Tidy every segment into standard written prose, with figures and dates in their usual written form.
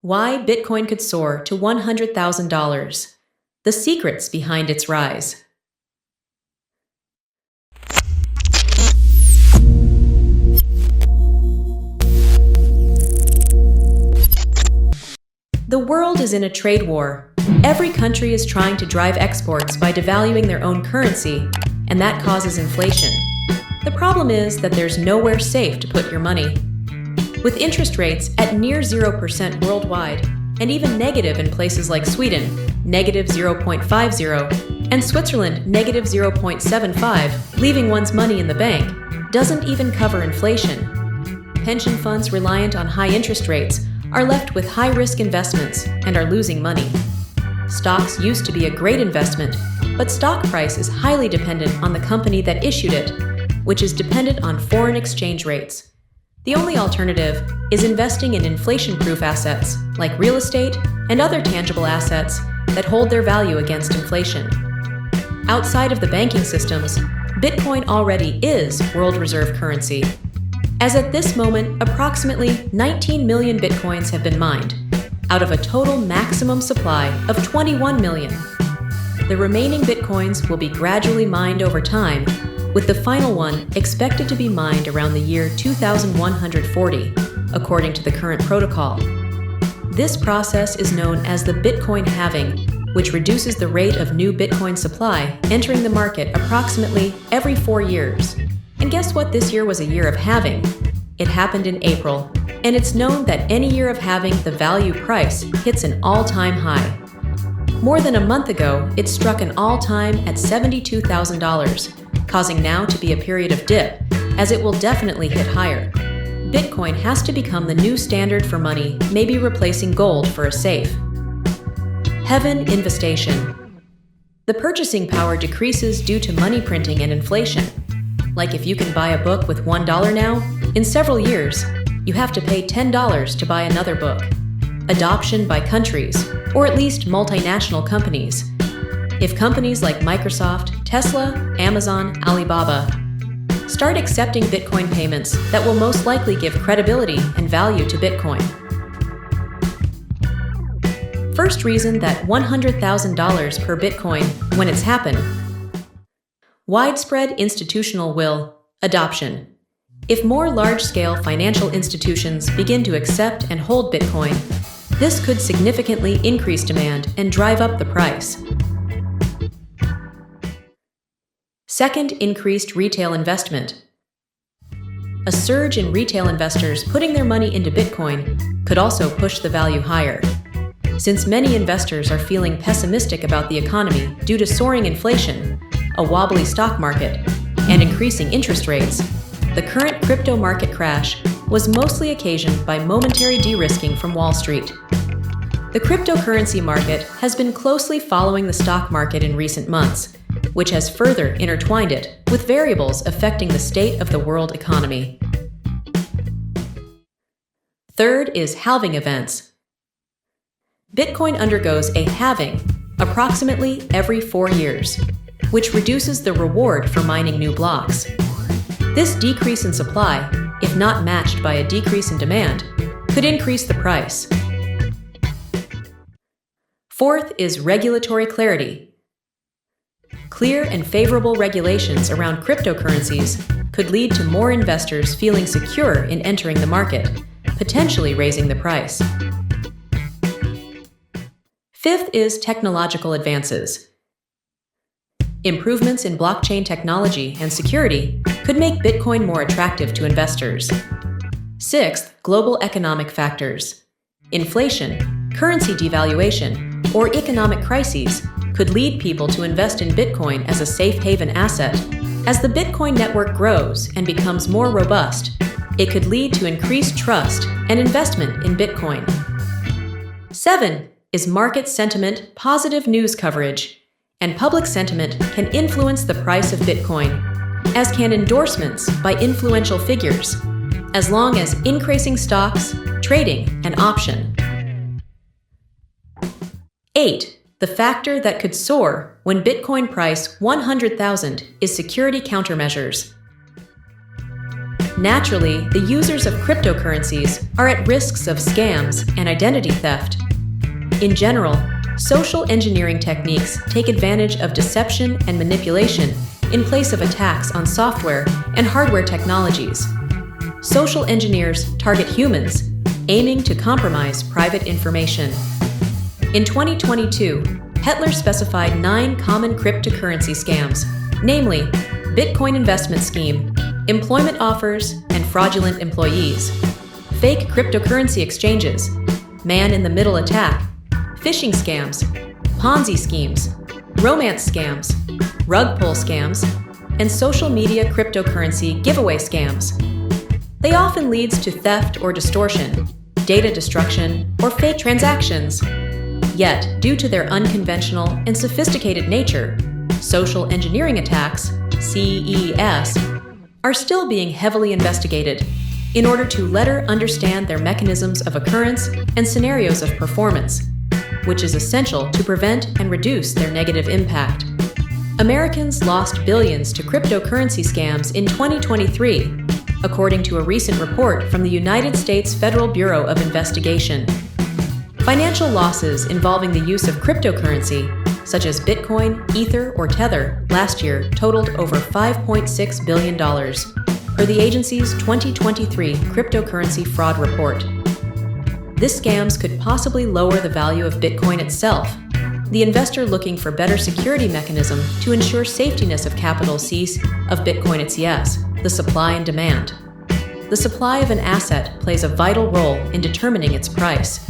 Why Bitcoin could soar to $100,000. The secrets behind its rise. The world is in a trade war. Every country is trying to drive exports by devaluing their own currency, and that causes inflation. The problem is that there's nowhere safe to put your money. With interest rates at near 0% worldwide, and even negative in places like Sweden, negative 0.50, and Switzerland, negative 0.75, leaving one's money in the bank doesn't even cover inflation. Pension funds reliant on high interest rates are left with high-risk investments and are losing money. Stocks used to be a great investment, but stock price is highly dependent on the company that issued it, which is dependent on foreign exchange rates. The only alternative is investing in inflation-proof assets like real estate and other tangible assets that hold their value against inflation. Outside of the banking systems, Bitcoin already is world reserve currency. As at this moment, approximately 19 million Bitcoins have been mined, out of a total maximum supply of 21 million. The remaining Bitcoins will be gradually mined over time, with the final one expected to be mined around the year 2140, according to the current protocol. This process is known as the Bitcoin halving, which reduces the rate of new Bitcoin supply entering the market approximately every 4 years. And guess what? This year was a year of halving. It happened in April, and it's known that any year of halving, the value price hits an all-time high. More than a month ago, it struck an all-time at $72,000, causing now to be a period of dip, as it will definitely hit higher. Bitcoin has to become the new standard for money, maybe replacing gold for a safe. Heaven infestation. The purchasing power decreases due to money printing and inflation. Like if you can buy a book with $1 now, in several years, you have to pay $10 to buy another book. Adoption by countries, or at least multinational companies. If companies like Microsoft, Tesla, Amazon, Alibaba start accepting Bitcoin payments, that will most likely give credibility and value to Bitcoin. First reason that $100,000 per Bitcoin when it's happened. Widespread institutional will, adoption. If more large-scale financial institutions begin to accept and hold Bitcoin, this could significantly increase demand and drive up the price. Second, increased retail investment. A surge in retail investors putting their money into Bitcoin could also push the value higher. Since many investors are feeling pessimistic about the economy due to soaring inflation, a wobbly stock market, and increasing interest rates, the current crypto market crash was mostly occasioned by momentary de-risking from Wall Street. The cryptocurrency market has been closely following the stock market in recent months, which has further intertwined it with variables affecting the state of the world economy. Third is halving events. Bitcoin undergoes a halving approximately every 4 years, which reduces the reward for mining new blocks. This decrease in supply, if not matched by a decrease in demand, could increase the price. Fourth is regulatory clarity. Clear and favorable regulations around cryptocurrencies could lead to more investors feeling secure in entering the market, potentially raising the price. Fifth is technological advances. Improvements in blockchain technology and security could make Bitcoin more attractive to investors. Sixth, global economic factors. Inflation, currency devaluation, or economic crises could lead people to invest in Bitcoin as a safe haven asset. As the Bitcoin network grows and becomes more robust, it could lead to increased trust and investment in Bitcoin. 7 is market sentiment, positive news coverage, and public sentiment can influence the price of Bitcoin, as can endorsements by influential figures, as long as increasing stocks, trading, and option. 8. The factor that could soar when Bitcoin price 100,000 is security countermeasures. Naturally, the users of cryptocurrencies are at risks of scams and identity theft. In general, social engineering techniques take advantage of deception and manipulation in place of attacks on software and hardware technologies. Social engineers target humans, aiming to compromise private information. In 2022, Hetler specified 9 common cryptocurrency scams, namely Bitcoin investment scheme, employment offers and fraudulent employees, fake cryptocurrency exchanges, man-in-the-middle attack, phishing scams, Ponzi schemes, romance scams, rug pull scams, and social media cryptocurrency giveaway scams. They often leads to theft or distortion, data destruction, or fake transactions. Yet, due to their unconventional and sophisticated nature, social engineering attacks, CES, are still being heavily investigated in order to better understand their mechanisms of occurrence and scenarios of performance, which is essential to prevent and reduce their negative impact. Americans lost billions to cryptocurrency scams in 2023, according to a recent report from the United States Federal Bureau of Investigation. Financial losses involving the use of cryptocurrency, such as Bitcoin, Ether, or Tether, last year totaled over $5.6 billion, per the agency's 2023 Cryptocurrency Fraud Report. This scams could possibly lower the value of Bitcoin itself. The investor looking for better security mechanism to ensure safetiness of capital cease of Bitcoin its the supply and demand. The supply of an asset plays a vital role in determining its price.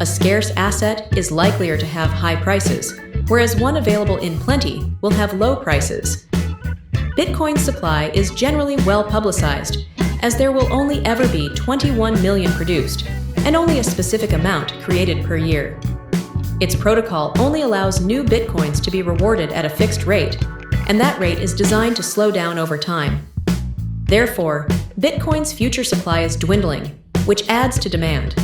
A scarce asset is likelier to have high prices, whereas one available in plenty will have low prices. Bitcoin's supply is generally well publicized, as there will only ever be 21 million produced, and only a specific amount created per year. Its protocol only allows new Bitcoins to be rewarded at a fixed rate, and that rate is designed to slow down over time. Therefore, Bitcoin's future supply is dwindling, which adds to demand.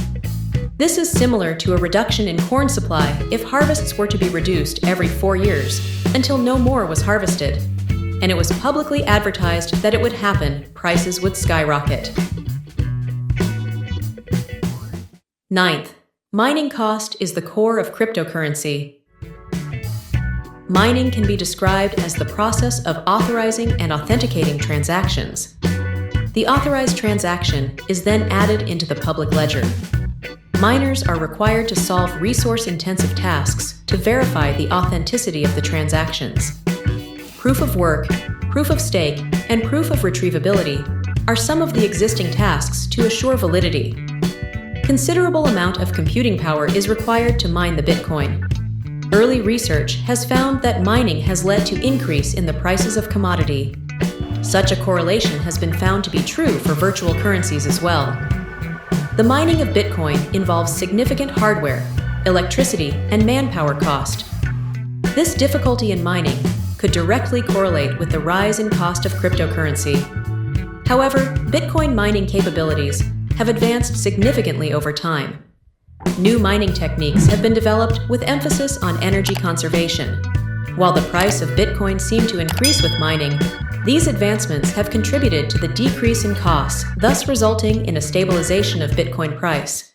This is similar to a reduction in corn supply if harvests were to be reduced every 4 years until no more was harvested, and it was publicly advertised that it would happen, prices would skyrocket. 9th, mining cost is the core of cryptocurrency. Mining can be described as the process of authorizing and authenticating transactions. The authorized transaction is then added into the public ledger. Miners are required to solve resource-intensive tasks to verify the authenticity of the transactions. Proof of work, proof of stake, and proof of retrievability are some of the existing tasks to assure validity. Considerable amount of computing power is required to mine the Bitcoin. Early research has found that mining has led to increase in the prices of commodity. Such a correlation has been found to be true for virtual currencies as well. The mining of Bitcoin involves significant hardware, electricity, and manpower cost. This difficulty in mining could directly correlate with the rise in cost of cryptocurrency. However, Bitcoin mining capabilities have advanced significantly over time. New mining techniques have been developed with emphasis on energy conservation. While the price of Bitcoin seemed to increase with mining, these advancements have contributed to the decrease in costs, thus resulting in a stabilization of Bitcoin price.